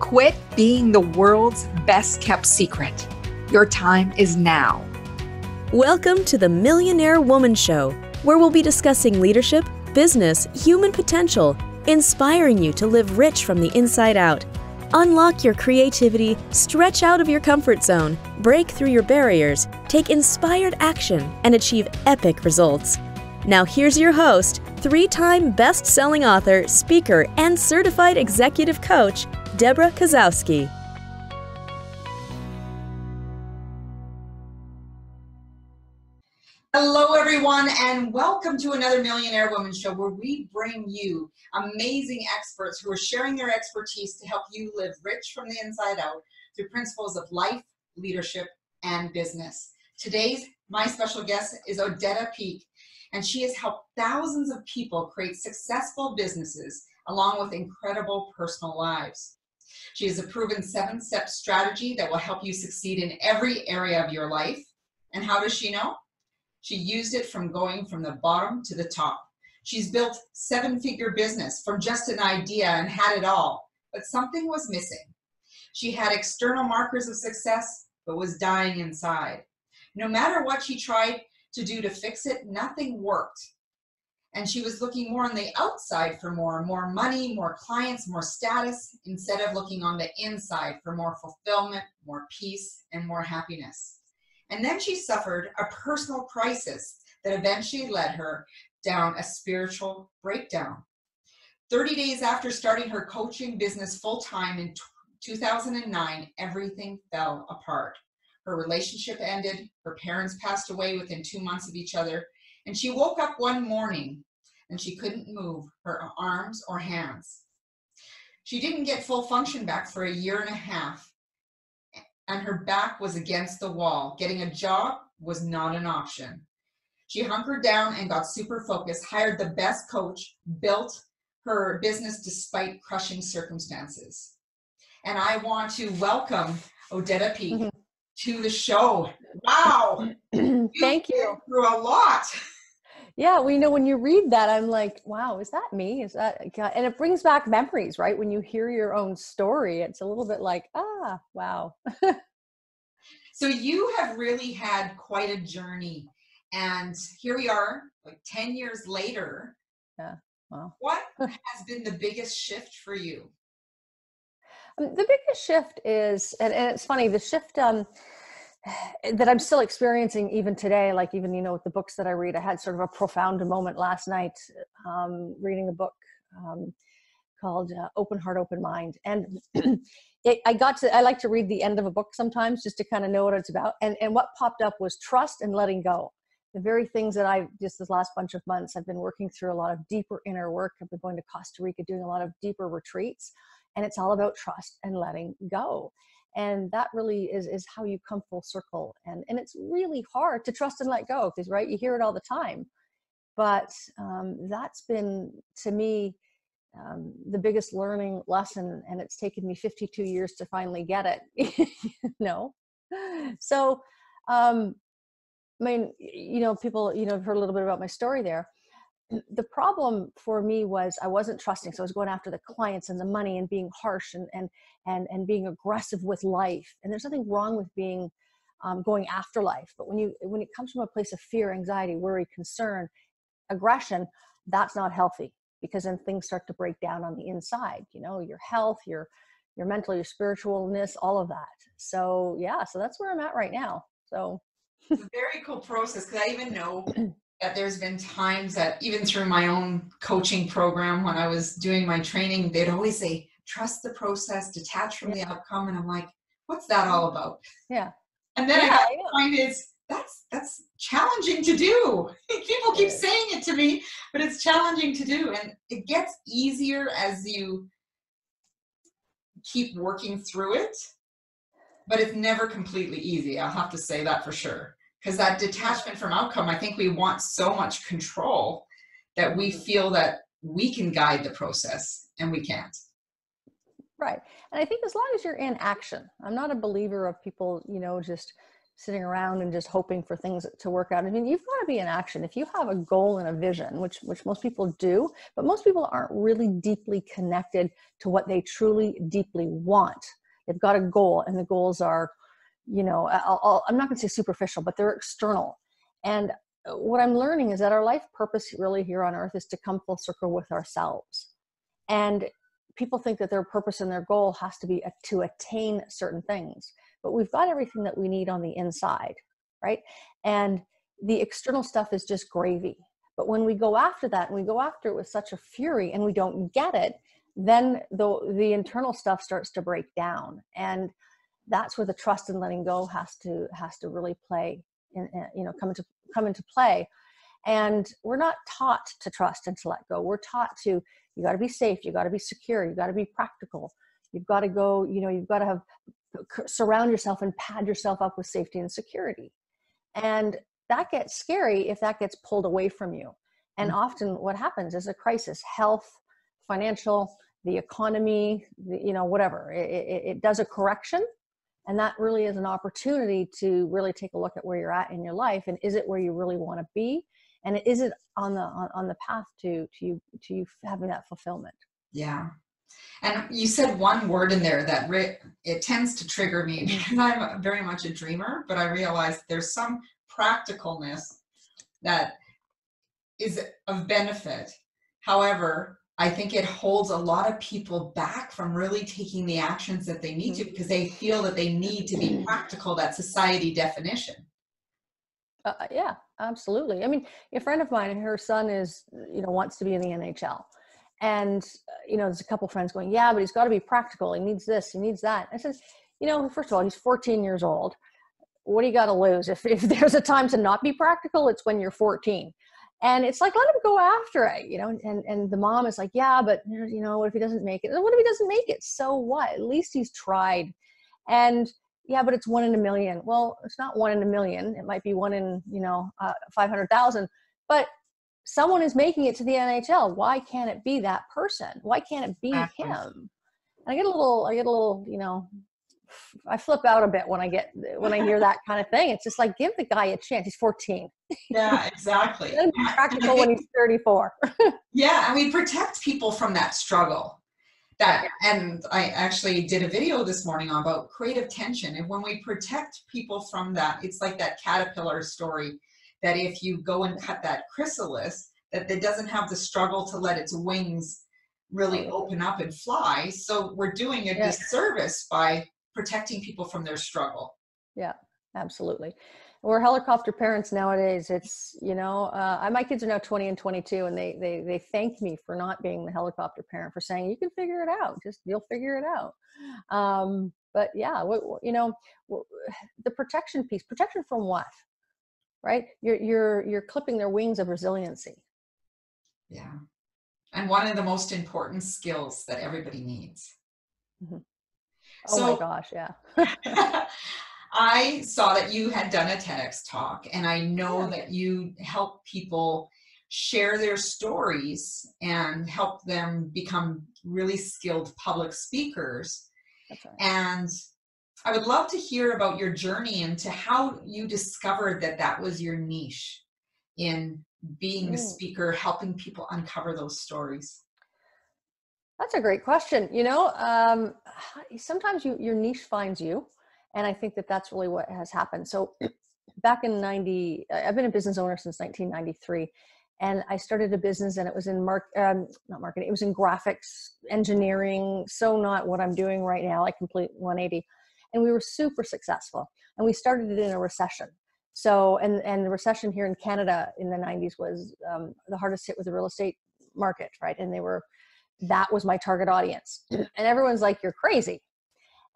Quit being the world's best kept secret. Your time is now. Welcome to the Millionaire Woman Show, where we'll be discussing leadership, business, human potential, inspiring you to live rich from the inside out. Unlock your creativity, stretch out of your comfort zone, break through your barriers, take inspired action, and achieve epic results. Now here's your host, three-time best-selling author, speaker, and certified executive coach, Debra Kasowski. Hello, everyone, and welcome to another Millionaire Woman Show, where we bring you amazing experts who are sharing their expertise to help you live rich from the inside out through principles of life, leadership, and business. Today's my special guest is Odette Peek, and she has helped thousands of people create successful businesses along with incredible personal lives. She has a proven 7-step strategy that will help you succeed in every area of your life. And how does she know? She used it from going from the bottom to the top. She's built 7-figure business from just an idea and had it all, but something was missing. She had external markers of success, but was dying inside. No matter what she tried to do to fix it, nothing worked. And she was looking more on the outside for more money, more clients, more status, instead of looking on the inside for more fulfillment, more peace, and more happiness. And then she suffered a personal crisis that eventually led her down a spiritual breakdown. 30 days after starting her coaching business full-time in 2009, everything fell apart. Her relationship ended, her parents passed away within 2 months of each other, and she woke up one morning and she couldn't move her arms or hands. She didn't get full function back for 1.5 years. And her back was against the wall. Getting a job was not an option. She hunkered down and got super focused, hired the best coach, built her business despite crushing circumstances. And I want to welcome Odette Peek to the show. Wow. Thank you. Through a lot. Yeah, well, when you read that, I'm like, wow, is that me? Is that God? And it brings back memories, right? When you hear your own story, it's a little bit like, wow. So you have really had quite a journey. And here we are, like 10 years later. Yeah, wow. What has been the biggest shift for you? The biggest shift is, and it's funny, the shift that I'm still experiencing even today, like even, with the books that I read, I had sort of a profound moment last night reading a book called Open Heart, Open Mind. And I like to read the end of a book sometimes just to kind of know what it's about. And what popped up was trust and letting go. The very things that just this last bunch of months, I've been working through a lot of deeper inner work. I've been going to Costa Rica, doing a lot of deeper retreats. And it's all about trust and letting go. And that really is how you come full circle. And it's really hard to trust and let go because, right, you hear it all the time. But that's been, to me, the biggest learning lesson. And it's taken me 52 years to finally get it. So, people, have heard a little bit about my story there. The problem for me was I wasn't trusting. So I was going after the clients and the money and being harsh and being aggressive with life. And there's nothing wrong with being going after life. But when it comes from a place of fear, anxiety, worry, concern, aggression, that's not healthy, because then things start to break down on the inside, your health, your mental, your spiritualness, all of that. So so that's where I'm at right now. So it's a very cool process, because I even know that there's been times that even through my own coaching program, when I was doing my training, they'd always say, trust the process, detach from the outcome. And I'm like, what's that all about? Yeah. And then I find that's challenging to do. People keep saying it to me, but it's challenging to do. And it gets easier as you keep working through it, but it's never completely easy. I'll have to say that for sure. Because that detachment from outcome, I think we want so much control that we feel that we can guide the process, and we can't. Right. And I think as long as you're in action, I'm not a believer of people, just sitting around and just hoping for things to work out. I mean, you've got to be in action. If you have a goal and a vision, which most people do, but most people aren't really deeply connected to what they truly deeply want. They've got a goal, and the goals are, you know, I'm not going to say superficial, but they're external. And what I'm learning is that our life purpose really here on earth is to come full circle with ourselves. And people think that their purpose and their goal has to be to attain certain things, but we've got everything that we need on the inside, right? And the external stuff is just gravy. But when we go after that, and we go after it with such a fury and we don't get it, then the internal stuff starts to break down. And that's where the trust and letting go has to really play in, you know, come into play. And we're not taught to trust and to let go. We're taught to, you got to be safe, you got to be secure, you got to be practical, you've got to go, you know, you've got to surround yourself and pad yourself up with safety and security. And that gets scary if that gets pulled away from you. And often what happens is a crisis, health, financial, the economy, you know, whatever, it does a correction. And that really is an opportunity to really take a look at where you're at in your life. And is it where you really want to be? And is it on the path to you having that fulfillment? Yeah. And you said one word in there that it tends to trigger me because I'm very much a dreamer, but I realized there's some practicalness that is of benefit. However, I think it holds a lot of people back from really taking the actions that they need to, because they feel that they need to be practical, that society definition. Yeah, absolutely. I mean, a friend of mine, her son is, you know, wants to be in the NHL. And, you know, there's a couple friends going, yeah, but he's got to be practical. He needs this, he needs that. I said, you know, first of all, he's 14 years old. What do you got to lose? If there's a time to not be practical, it's when you're 14. And it's like, let him go after it, you know, and the mom is like, yeah, but, you know, what if he doesn't make it? What if he doesn't make it? So what? At least he's tried. And yeah, but it's 1 in a million. Well, it's not 1 in a million. It might be 1 in, you know, 500,000. But someone is making it to the NHL. Why can't it be that person? Why can't it be him? And I get a little, you know, I flip out a bit when I hear that kind of thing. It's just like, give the guy a chance. He's 14. Yeah, exactly. Let him be practical when he's 34. Yeah, and we protect people from that struggle. And I actually did a video this morning about creative tension. And when we protect people from that, it's like that caterpillar story, that if you go and cut that chrysalis, that it doesn't have the struggle to let its wings really open up and fly. So we're doing a disservice by protecting people from their struggle. Yeah, absolutely. We're helicopter parents nowadays. It's, you know, my kids are now 20 and 22, and they thank me for not being the helicopter parent, for saying, you can figure it out. You'll figure it out. But yeah, you know, the protection piece, protection from what, right? You're clipping their wings of resiliency. Yeah. And one of the most important skills that everybody needs. Mm-hmm. Oh my gosh, yeah. I saw that you had done a TEDx talk, and I know that you help people share their stories and help them become really skilled public speakers. That's right. And I would love to hear about your journey into how you discovered that that was your niche in being a speaker, helping people uncover those stories. That's a great question. You know, sometimes your niche finds you. And I think that that's really what has happened. So back in I've been a business owner since 1993. And I started a business, and it was in not marketing, it was in graphics, engineering. So not what I'm doing right now, like complete 180. And we were super successful. And we started it in a recession. So, and the recession here in Canada in the 90s was the hardest hit with the real estate market, right? And that was my target audience. And everyone's like, you're crazy.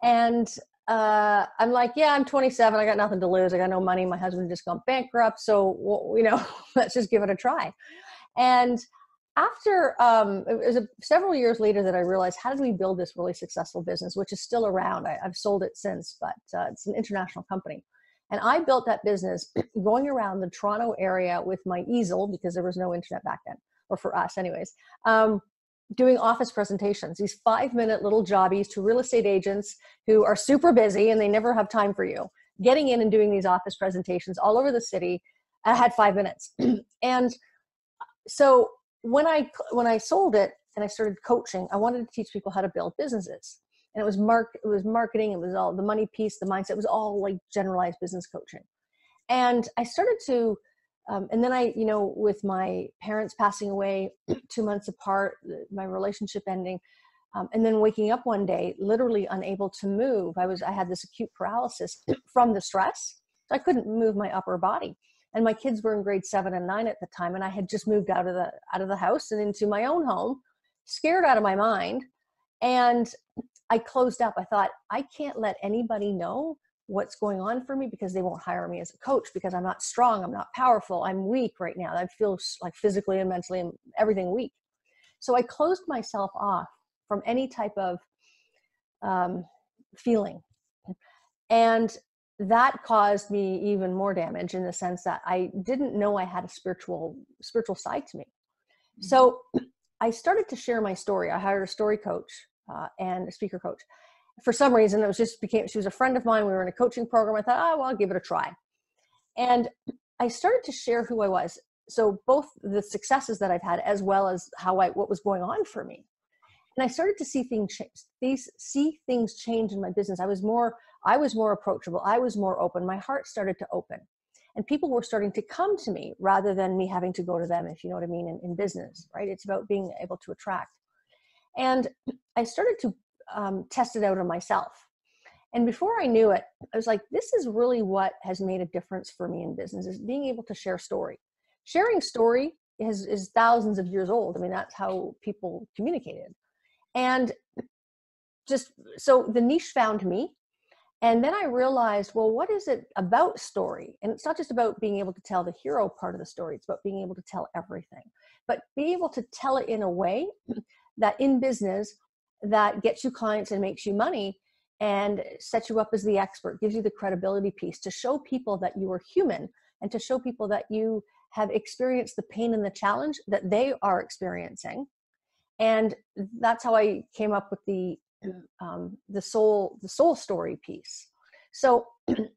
And I'm like, yeah, I'm 27. I got nothing to lose. I got no money. My husband just gone bankrupt. So, you know, let's just give it a try. And after, it was several years later that I realized, how did we build this really successful business, which is still around. I've sold it since, but it's an international company. And I built that business going around the Toronto area with my easel, because there was no internet back then, or for us anyways, doing office presentations, these 5-minute little jobbies to real estate agents who are super busy and they never have time for you. getting in and doing these office presentations all over the city. I had 5 minutes. And so when I sold it and I started coaching, I wanted to teach people how to build businesses. And it was marketing, it was all the money piece, the mindset, it was all like generalized business coaching. And I started to, and then I, with my parents passing away 2 months apart, my relationship ending, and then waking up one day, literally unable to move. I had this acute paralysis from the stress. So I couldn't move my upper body. And my kids were in grade 7 and 9 at the time. And I had just moved out of the house and into my own home, scared out of my mind. And I closed up. I thought, I can't let anybody know what's going on for me because they won't hire me as a coach because I'm not strong. I'm not powerful. I'm weak right now. I feel like physically and mentally and everything weak. So I closed myself off from any type of feeling. And that caused me even more damage in the sense that I didn't know I had a spiritual side to me. So I started to share my story. I hired a story coach and a speaker coach. For some reason, she was a friend of mine. We were in a coaching program. I thought, I'll give it a try. And I started to share who I was. So both the successes that I've had, as well as what was going on for me. And I started to see things change in my business. I was more approachable. I was more open. My heart started to open. And people were starting to come to me rather than me having to go to them, if you know what I mean, in business, right? It's about being able to attract. And I started to test it out on myself. And before I knew it, I was like, this is really what has made a difference for me in business, is being able to share story. Sharing story is thousands of years old. I mean, that's how people communicated. And just, so the niche found me. And then I realized, well, what is it about story? And it's not just about being able to tell the hero part of the story. It's about being able to tell everything, but be able to tell it in a way that in business that gets you clients and makes you money and sets you up as the expert, gives you the credibility piece to show people that you are human and to show people that you have experienced the pain and the challenge that they are experiencing. And that's how I came up with the soul story piece. So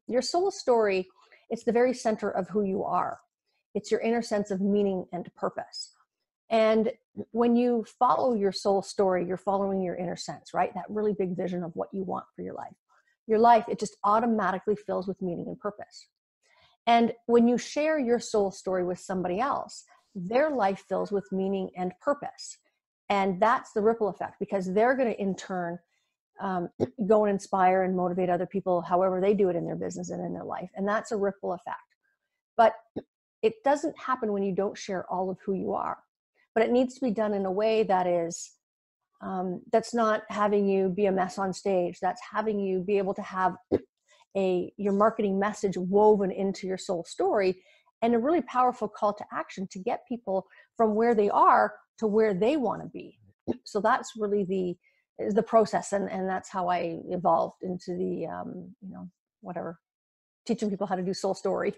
your soul story, it's the very center of who you are. It's your inner sense of meaning and purpose. And when you follow your soul story, you're following your inner sense, right? That really big vision of what you want for your life. Your life, it just automatically fills with meaning and purpose. And when you share your soul story with somebody else, their life fills with meaning and purpose. And that's the ripple effect, because they're going to in turn go and inspire and motivate other people, however they do it in their business and in their life. And that's a ripple effect. But it doesn't happen when you don't share all of who you are. But it needs to be done in a way that is, that's not having you be a mess on stage. That's having you be able to have your marketing message woven into your soul story, and a really powerful call to action to get people from where they are to where they want to be. So that's really the process. And that's how I evolved into the, teaching people how to do soul story.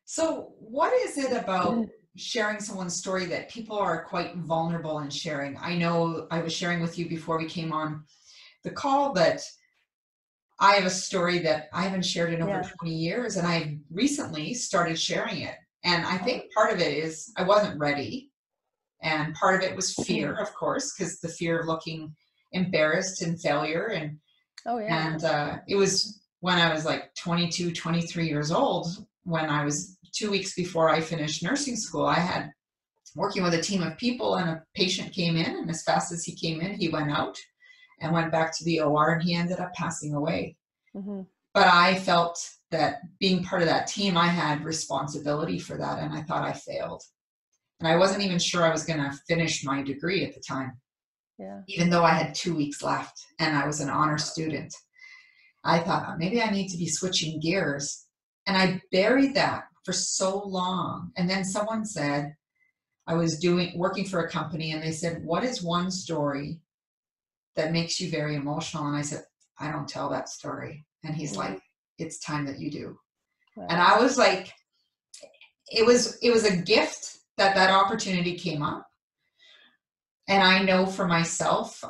So what is it about sharing someone's story that people are quite vulnerable in sharing? I know I was sharing with you before we came on the call that I have a story that I haven't shared in over 20 years, and I recently started sharing it. And I think part of it is I wasn't ready. And part of it was fear, of course, because the fear of looking embarrassed and failure. And it was when I was like 22, 23 years old, when I was 2 weeks before I finished nursing school. I had working with a team of people, and a patient came in, and as fast as he came in, he went out and went back to the OR, and he ended up passing away. Mm-hmm. But I felt that being part of that team, I had responsibility for that, and I thought I failed. And I wasn't even sure I was going to finish my degree at the time, even though I had 2 weeks left and I was an honor student. I thought, maybe I need to be switching gears. And I buried that for so long. And then someone said, I was working for a company, and they said, what is one story that makes you very emotional? And I said, I don't tell that story. And he's like, it's time that you do. Right. And I was like, it was a gift that opportunity came up. And I know for myself,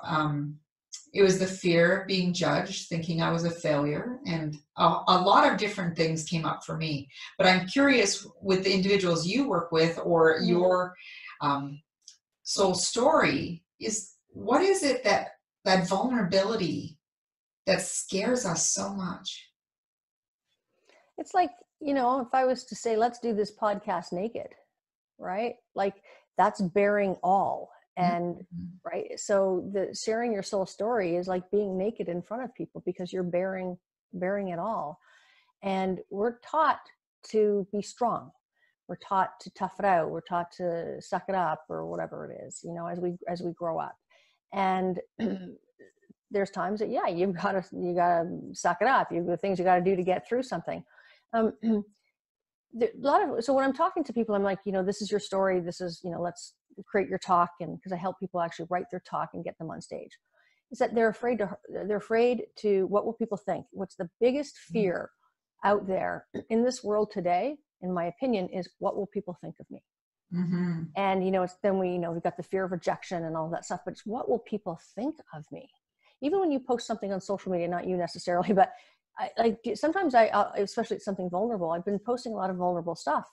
It was the fear of being judged, thinking I was a failure, and a lot of different things came up for me. But I'm curious, with the individuals you work with, or your soul story, is what is it that vulnerability that scares us so much? It's like, if I was to say, let's do this podcast naked, right? Like, that's bearing all. And right. So the sharing your soul story is like being naked in front of people, because you're bearing it all. And we're taught to be strong. We're taught to tough it out. We're taught to suck it up, or whatever it is, as we grow up. And there's times that, yeah, you gotta suck it up. You've got things you got to do to get through something. So when I'm talking to people, I'm like, this is your story. This is, let's create your talk. And because I help people actually write their talk and get them on stage, is that they're afraid to, what will people think? What's the biggest fear out there in this world today, in my opinion, is what will people think of me? Mm-hmm. And, it's then we've got the fear of rejection and all that stuff, but it's what will people think of me? Even when you post something on social media, not you necessarily, but sometimes especially it's something vulnerable. I've been posting a lot of vulnerable stuff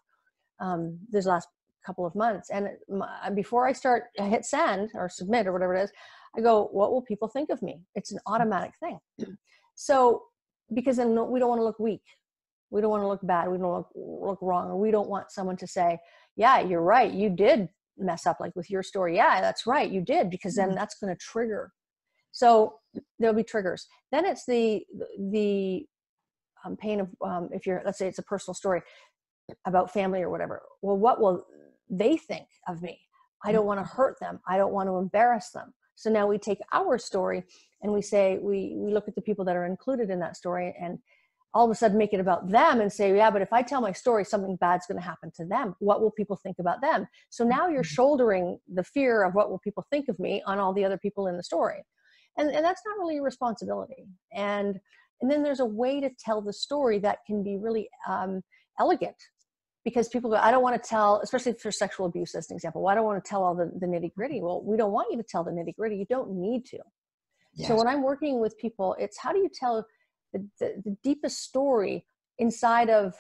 this last couple of months. And before I hit send or submit or whatever it is, I go, what will people think of me? It's an automatic thing. So, because then we don't want to look weak. We don't want to look bad. We don't look wrong. Or we don't want someone to say, yeah, you're right. You did mess up, like with your story. Yeah, that's right. You did, because then that's going to trigger. So there'll be triggers. Then it's the pain of, if let's say it's a personal story about family or whatever. Well, what will they think of me? I don't want to hurt them. I don't want to embarrass them. So now we take our story and we say, we look at the people that are included in that story, and all of a sudden make it about them and say, yeah, but if I tell my story, something bad's going to happen to them. What will people think about them? So now you're shouldering the fear of what will people think of me on all the other people in the story. And that's not really your responsibility. And then there's a way to tell the story that can be really elegant, because people go, I don't want to tell, especially for sexual abuse as an example, well, I don't want to tell all the nitty gritty. Well, we don't want you to tell the nitty gritty. You don't need to. Yes. So when I'm working with people, it's how do you tell the deepest story inside of,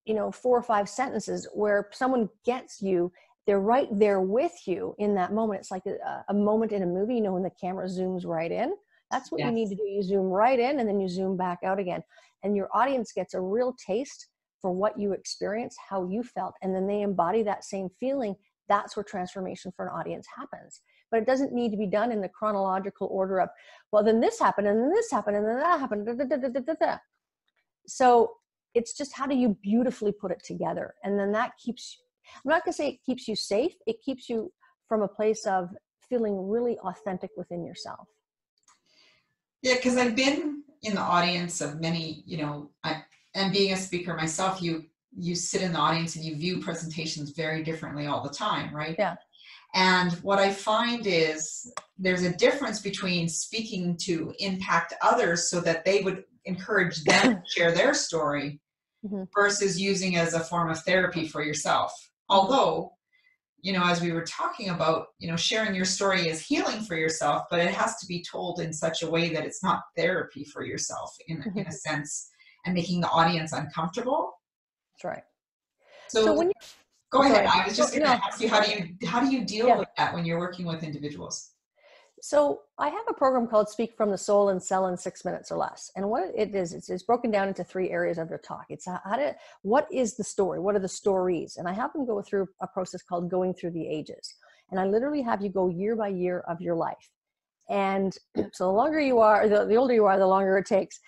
4 or 5 sentences where someone gets you. They're right there with you in that moment. It's like a moment in a movie, when the camera zooms right in. That's what you need to do. You zoom right in and then you zoom back out again. And your audience gets a real taste for what you experienced, how you felt. And then they embody that same feeling. That's where transformation for an audience happens. But it doesn't need to be done in the chronological order of, well, then this happened, and then this happened, and then that happened. Da, da, da, da, da, da. So it's just, how do you beautifully put it together? And then that keeps, I'm not going to say it keeps you safe. It keeps you from a place of feeling really authentic within yourself. Yeah, because I've been in the audience of many, and being a speaker myself, you sit in the audience and you view presentations very differently all the time, right? Yeah. And what I find is there's a difference between speaking to impact others so that they would encourage them to share their story versus using as a form of therapy for yourself. Although, as we were talking about, sharing your story is healing for yourself, but it has to be told in such a way that it's not therapy for yourself in a sense, and making the audience uncomfortable. That's right. So when you go ahead. I was just going to ask you, how do you deal with that when you're working with individuals? So I have a program called Speak from the Soul and Sell in 6 minutes or less. And what it is, it's broken down into 3 areas of your talk. It's what is the story? What are the stories? And I have them go through a process called Going Through the Ages. And I literally have you go year by year of your life. And so the longer you are, the older you are, the longer it takes.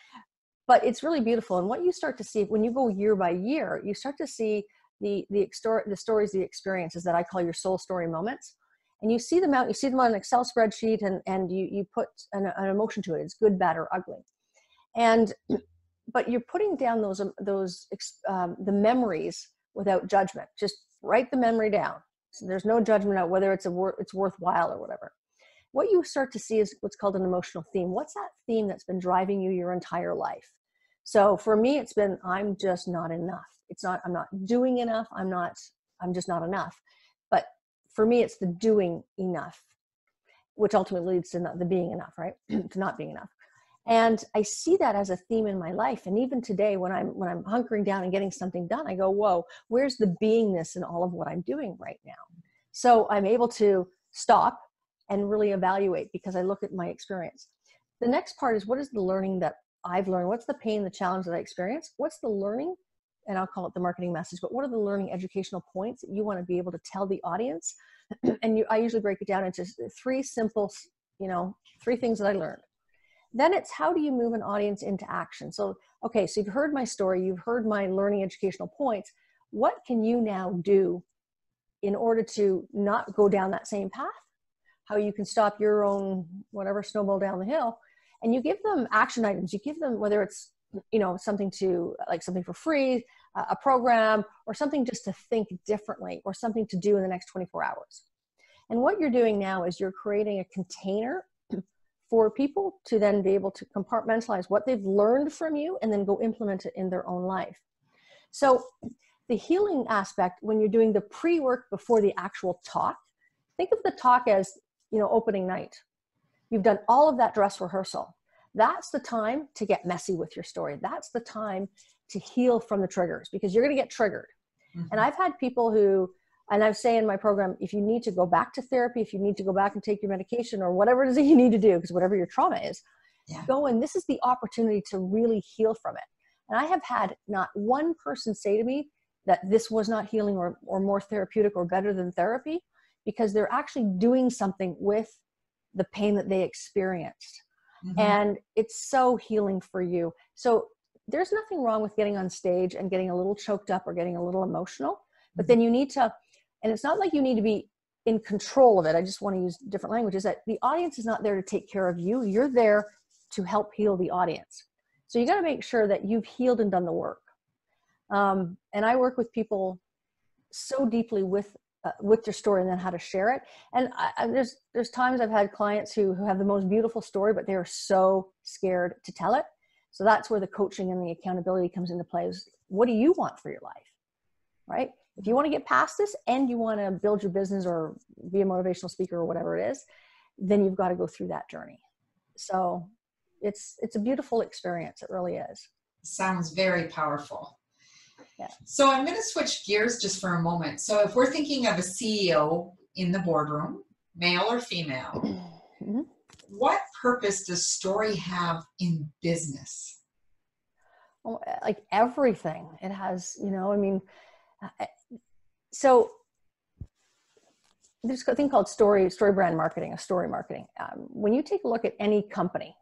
But it's really beautiful. And what you start to see when you go year by year, you start to see the stories, the experiences that I call your soul story moments. And you see them out, you see them on an Excel spreadsheet, and you put an emotion to it. It's good, bad, or ugly. But you're putting down the memories without judgment. Just write the memory down. So there's no judgment out whether it's worthwhile or whatever. What you start to see is what's called an emotional theme. What's that theme that's been driving you your entire life? So for me, it's been, I'm just not enough. I'm not doing enough. I'm just not enough. But for me, it's the doing enough. which ultimately leads to not the being enough, right? To not being enough. And I see that as a theme in my life. And even today, when I'm hunkering down and getting something done, I go, whoa, where's the beingness in all of what I'm doing right now? So I'm able to stop and really evaluate because I look at my experience. The next part is, what is the learning that I've learned? What's the pain, the challenge that I experienced? What's the learning? And I'll call it the marketing message, but what are the learning educational points that you want to be able to tell the audience? And I usually break it down into 3 simple, 3 things that I learned. Then it's, how do you move an audience into action? So, okay, so you've heard my story, you've heard my learning educational points. What can you now do in order to not go down that same path? How you can stop your own, whatever, snowball down the hill. And you give them action items. You give them, whether it's, something to, like something for free, a program, or something just to think differently, or something to do in the next 24 hours. And what you're doing now is you're creating a container for people to then be able to compartmentalize what they've learned from you and then go implement it in their own life. So the healing aspect, when you're doing the pre-work before the actual talk, think of the talk as, opening night. You've done all of that dress rehearsal. That's the time to get messy with your story. That's the time to heal from the triggers, because you're going to get triggered. Mm-hmm. And I've had people who, and I say in my program, if you need to go back to therapy, if you need to go back and take your medication or whatever it is that you need to do, because whatever your trauma is, go, and this is the opportunity to really heal from it. And I have had not one person say to me that this was not healing or more therapeutic or better than therapy, because they're actually doing something with the pain that they experienced. Mm-hmm. And it's so healing for you. So there's nothing wrong with getting on stage and getting a little choked up or getting a little emotional, but then you need to, and it's not like you need to be in control of it. I just want to use different language, is that the audience is not there to take care of you. You're there to help heal the audience. So you got to make sure that you've healed and done the work. And I work with people so deeply with their story and then how to share it. And there's times I've had clients who have the most beautiful story, but they're so scared to tell it. So that's where the coaching and the accountability comes into play. Is, what do you want for your life, right? If you want to get past this and you want to build your business or be a motivational speaker or whatever it is, then you've got to go through that journey. So it's a beautiful experience. It really is. Sounds very powerful. Yeah. So I'm going to switch gears just for a moment. So if we're thinking of a CEO in the boardroom, male or female, mm-hmm. what purpose does story have in business? Well, like everything. It has, so there's a thing called story brand marketing, story marketing. When you take a look at any company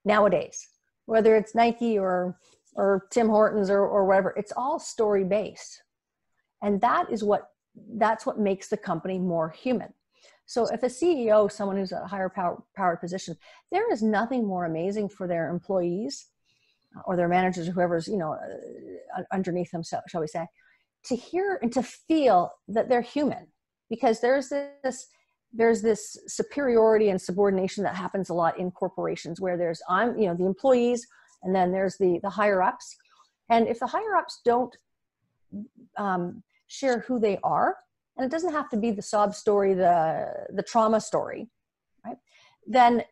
nowadays, whether it's Nike or Tim Hortons or whatever, it's all story based. And that's what makes the company more human. So if a CEO, someone who's at a higher powered position, there is nothing more amazing for their employees or their managers or whoever's, underneath them, shall we say, to hear and to feel that they're human, because there's this superiority and subordination that happens a lot in corporations where there's, the employees, and then there's the higher ups. And if the higher ups don't share who they are, and it doesn't have to be the sob story, the trauma story, right? Then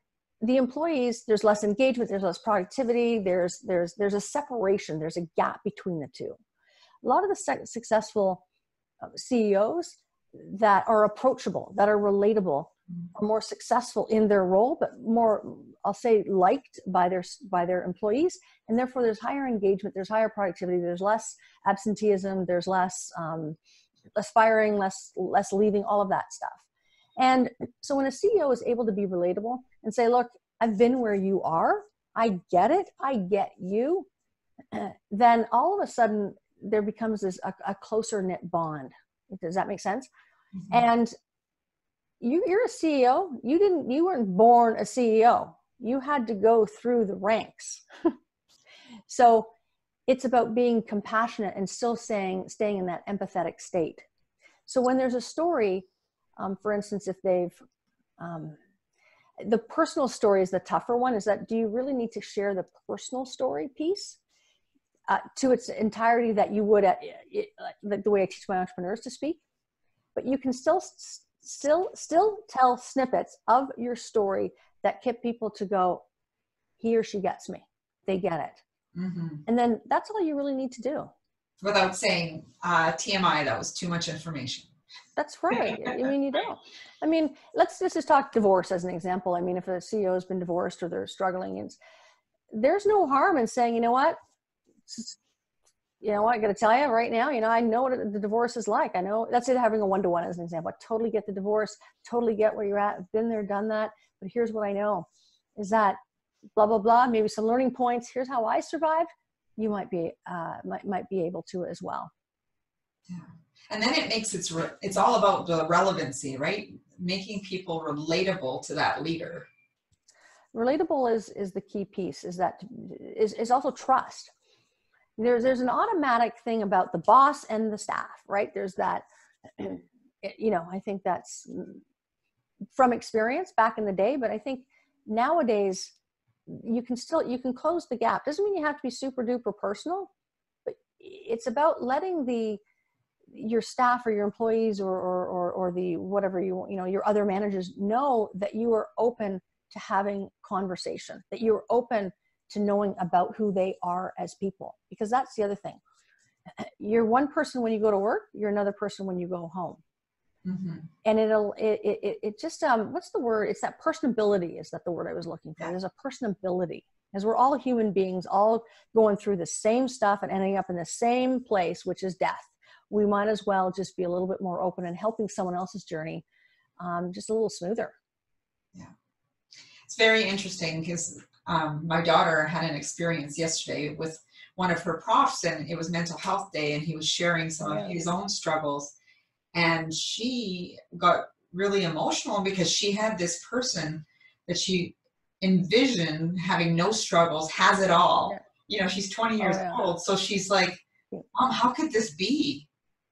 the employees, there's less engagement, there's less productivity, there's a separation, there's a gap between the two. A lot of the successful CEOs that are approachable, that are relatable, are more successful in their role, but more, I'll say, liked by their employees, and therefore there's higher engagement, there's higher productivity, there's less absenteeism, there's less firing, less leaving, all of that stuff. And so when a CEO is able to be relatable and say, look, I've been where you are, I get it, I get you, then all of a sudden there becomes a closer knit bond. Does that make sense? Mm-hmm. And you're a CEO. You weren't born a CEO. You had to go through the ranks. So it's about being compassionate and still staying in that empathetic state. So when there's a story, for instance, if they've, the personal story is the tougher one, is that, do you really need to share the personal story piece to its entirety that you would the way I teach my entrepreneurs to speak? But you can still still tell snippets of your story that get people to go, he or she gets me. They get it. Mm-hmm. And then that's all you really need to do. Without saying, TMI, that was too much information. That's right. I mean, you don't. I mean, let's just talk divorce as an example. I mean, if a CEO has been divorced or they're struggling, there's no harm in saying, you know what, I got to tell you right now, I know what the divorce is like. I know, that's it, having a one-to-one as an example. I totally get the divorce, totally get where you're at. I've been there, done that. But here's what I know is that blah, blah, blah, maybe some learning points. Here's how I survived. You might be able to as well. Yeah. And then it makes it's all about the relevancy, right? Making people relatable to that leader. Relatable is the key piece, is also trust. There's an automatic thing about the boss and the staff, right? There's that, I think that's from experience back in the day, but I think nowadays you can close the gap. Doesn't mean you have to be super duper personal, but it's about letting your staff or your employees or the whatever your other managers know that you are open to having conversation, that you're open to knowing about who they are as people, because that's the other thing. You're one person when you go to work, you're another person when you go home. Mm-hmm. And it just, what's the word? It's that personability. Is that the word I was looking for? There's a personability, as we're all human beings, all going through the same stuff and ending up in the same place, which is death. We might as well just be a little bit more open and helping someone else's journey just a little smoother. Yeah. It's very interesting because my daughter had an experience yesterday with one of her profs, and it was mental health day, and he was sharing some of his own struggles. And she got really emotional because she had this person that she envisioned having no struggles, has it all. Yeah. She's 20 years old. So she's like, Mom, how could this be?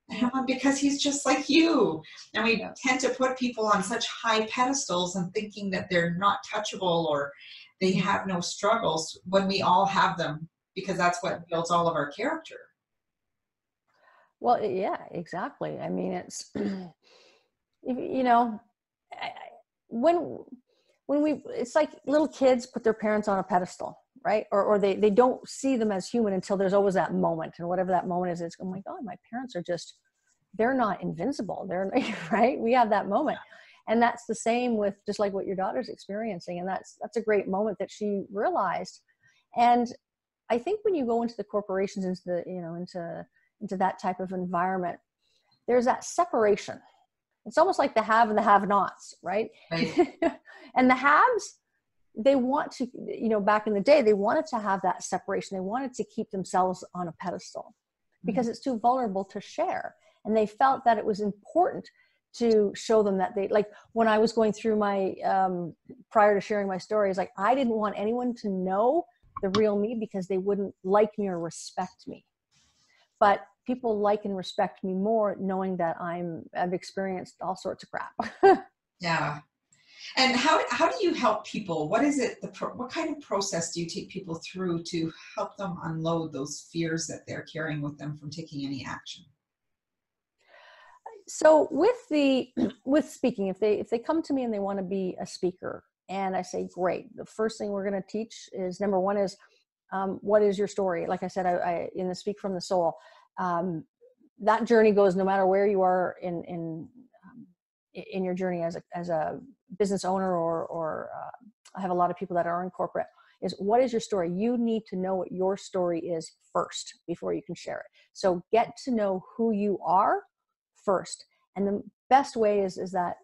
And I'm like, because he's just like you. And we tend to put people on such high pedestals and thinking that they're not touchable or they have no struggles when we all have them, because that's what builds all of our character. Well, yeah, exactly. I mean, it's, it's like little kids put their parents on a pedestal, right? Or they don't see them as human until there's always that moment. And whatever that moment is, it's, oh my God, my parents are they're not invincible. They're right. We have that moment. And that's the same with just like what your daughter's experiencing. And that's a great moment that she realized. And I think when you go into the corporations, into that type of environment, there's that separation. It's almost like the have and the have-nots, right? And the haves, they want to, back in the day, they wanted to have that separation. They wanted to keep themselves on a pedestal because it's too vulnerable to share. And they felt that it was important to show them that like when I was going through my, prior to sharing my story, it's like, I didn't want anyone to know the real me because they wouldn't like me or respect me. But people like and respect me more knowing that I've experienced all sorts of crap. Yeah. And how do you help people? What is it? What kind of process do you take people through to help them unload those fears that they're carrying with them from taking any action? So with speaking, if they come to me and they want to be a speaker, and I say, great, the first thing we're going to teach is, number one is, what is your story? Like I said, I in the Speak from the Soul, that journey goes no matter where you are in your journey as a business owner, or I have a lot of people that are in corporate, is what is your story? You need to know what your story is first before you can share it. So get to know who you are first. And the best way is that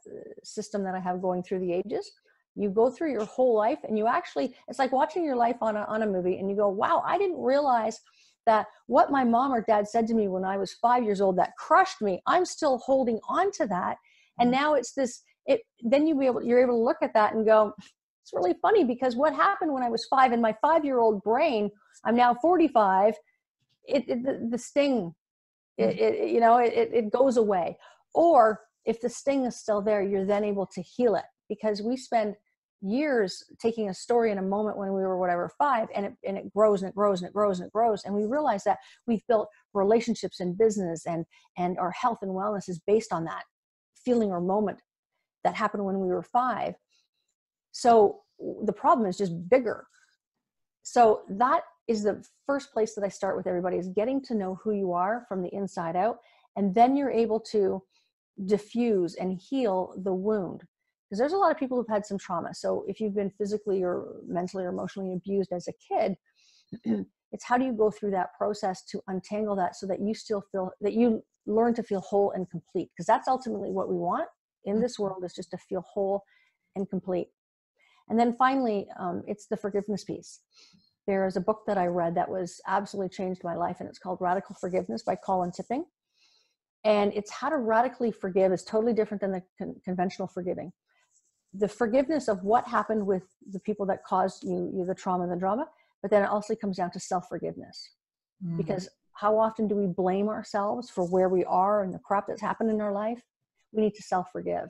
system that I have going through the ages. You go through your whole life and you actually, it's like watching your life on a movie, and you go, wow, I didn't realize that what my mom or dad said to me when I was 5 years old that crushed me, I'm still holding on to that. And now it's this, then you're able to look at that and go, it's really funny because what happened when I was 5 in my 5-year-old brain, I'm now 45, the sting, it goes away. Or if the sting is still there, you're then able to heal it, because we spend years taking a story in a moment when we were 5, and it grows and it grows and it grows and it grows. And we realize that we've built relationships in business and our health and wellness is based on that feeling or moment that happened when we were 5. So the problem is just bigger. So that is the first place that I start with everybody, is getting to know who you are from the inside out. And then you're able to diffuse and heal the wound. Because there's a lot of people who've had some trauma. So if you've been physically or mentally or emotionally abused as a kid, it's how do you go through that process to untangle that so that you still feel, that you learn to feel whole and complete. Because that's ultimately what we want in this world, is just to feel whole and complete. And then finally, it's the forgiveness piece. There is a book that I read that was absolutely changed my life, and it's called Radical Forgiveness by Colin Tipping. And it's how to radically forgive is totally different than the conventional forgiving. The forgiveness of what happened with the people that caused you the trauma and the drama, but then it also comes down to self-forgiveness. Because how often do we blame ourselves for where we are and the crap that's happened in our life? We need to self-forgive.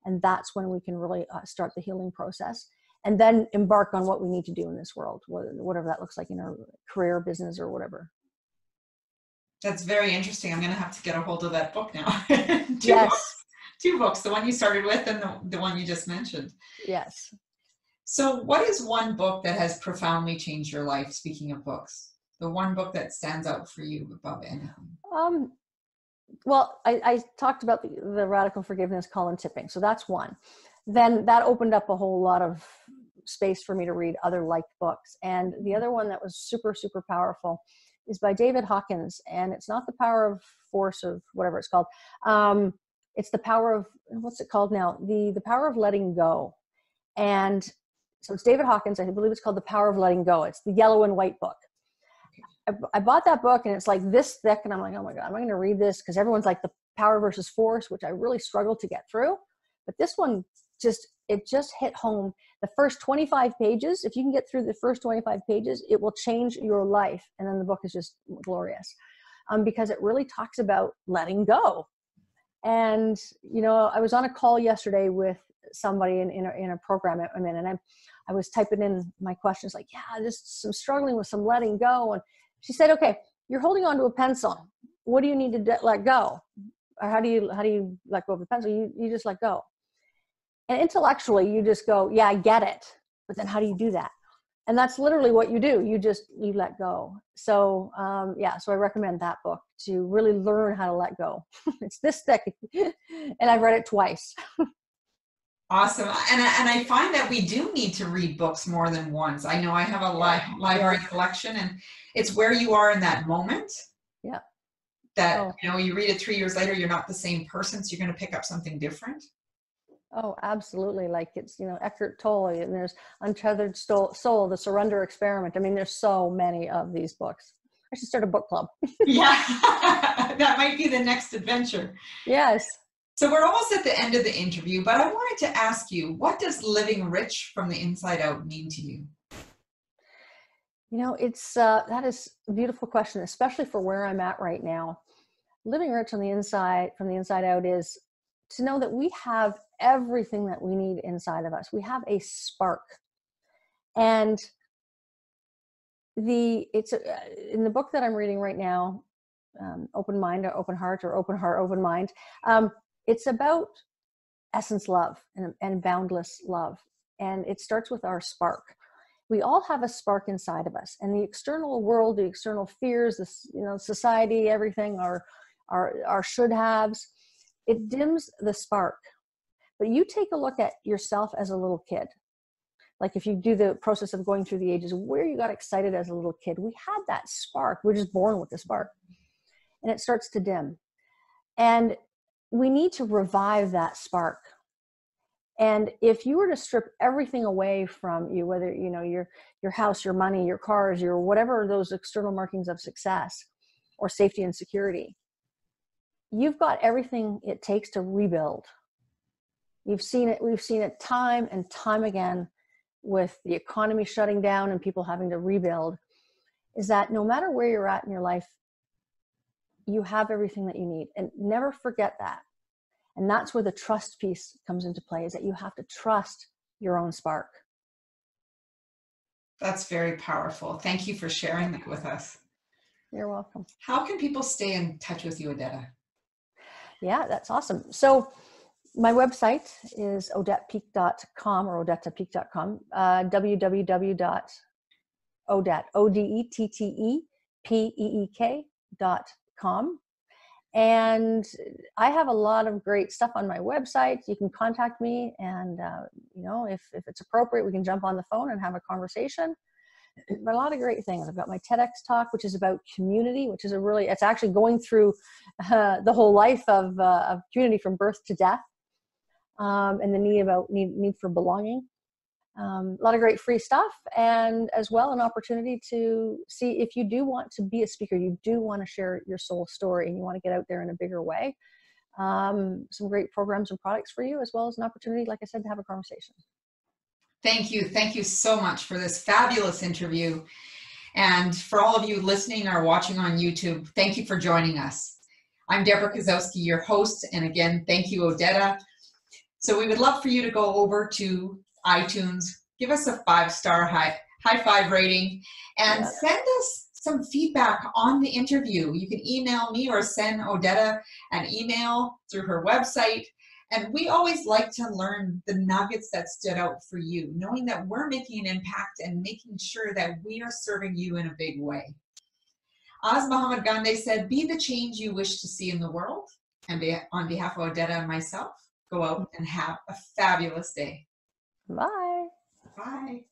And that's when we can really start the healing process, and then embark on what we need to do in this world, whatever that looks like in our career, business, or whatever. That's very interesting. I'm going to have to get a hold of that book now. Two books, the one you started with and the one you just mentioned. Yes. So what is one book that has profoundly changed your life? Speaking of books, the one book that stands out for you above anything. Well, I talked about the Radical Forgiveness, Colin Tipping. So that's one. Then that opened up a whole lot of space for me to read other liked books. And the other one that was super, super powerful is by David Hawkins. And it's not the power of force of whatever it's called. It's the power of, what's it called now? The power of letting go. And so it's David Hawkins. I believe it's called The Power of Letting Go. It's the yellow and white book. I bought that book and it's like this thick, and I'm like, oh my God, am I going to read this? Because everyone's like the power versus force, which I really struggled to get through. But this one it just hit home. The first 25 pages, if you can get through the first 25 pages, it will change your life. And then the book is just glorious because it really talks about letting go. And, you know, I was on a call yesterday with somebody in a program I'm in, and I was typing in my questions like, yeah, I'm struggling with some letting go. And she said, okay, you're holding onto a pencil. What do you need to let go? Or how do you let go of the pencil? You just let go. And intellectually, you just go, yeah, I get it. But then how do you do that? And that's literally what you do. You let go. So, so I recommend that book to really learn how to let go. It's this thick, and I've read it twice. Awesome. And I find that we do need to read books more than once. I know I have a library collection, and it's where you are in that moment. Yeah. That, you read it 3 years later, you're not the same person, so you're going to pick up something different. Oh, absolutely. Like it's, Eckhart Tolle, and there's Untethered Soul, The Surrender Experiment. I mean, there's so many of these books. I should start a book club. Yeah, that might be the next adventure. Yes. So we're almost at the end of the interview, but I wanted to ask you, what does living rich from the inside out mean to you? It's that is a beautiful question, especially for where I'm at right now. Living rich on the inside, from the inside out, is to know that we have everything that we need inside of us. We have a spark. And it's in the book that I'm reading right now, Open Mind or Open Heart, or Open Heart, Open Mind. It's about essence love and boundless love. And it starts with our spark. We all have a spark inside of us, and the external world, the external fears, society, everything, our should haves, it dims the spark. But you take a look at yourself as a little kid. Like if you do the process of going through the ages, where you got excited as a little kid, we had that spark. We're just born with the spark, and it starts to dim. And we need to revive that spark. And if you were to strip everything away from you, whether, your house, your money, your cars, your whatever, those external markings of success or safety and security, you've got everything it takes to rebuild. We've seen it time and time again with the economy shutting down and people having to rebuild, is that no matter where you're at in your life, you have everything that you need. And never forget that. And that's where the trust piece comes into play, is that you have to trust your own spark. That's very powerful. Thank you for sharing that with us. You're welcome. How can people stay in touch with you, Odette? Yeah, that's awesome. So My website is odettepeek.com or odettepeek.com, www.odettepeek.com. And I have a lot of great stuff on my website. You can contact me, and if it's appropriate, we can jump on the phone and have a conversation. But a lot of great things. I've got my TEDx talk, which is about community, which is it's actually going through the whole life of community from birth to death, and the need for belonging. A lot of great free stuff, and as well an opportunity to see if you do want to be a speaker, you do want to share your soul story, and you want to get out there in a bigger way. Some great programs and products for you, as well as an opportunity, like I said, to have a conversation. Thank you. Thank you so much for this fabulous interview. And for all of you listening or watching on YouTube, thank you for joining us. I'm Debra Kasowski, your host. And again, thank you, Odette. So we would love for you to go over to iTunes, give us a 5-star high 5 rating, and send us some feedback on the interview. You can email me or send Odette an email through her website. And we always like to learn the nuggets that stood out for you, knowing that we're making an impact and making sure that we are serving you in a big way. As Muhammad Gandhi said, be the change you wish to see in the world. And on behalf of Odette and myself, go out and have a fabulous day. Bye. Bye.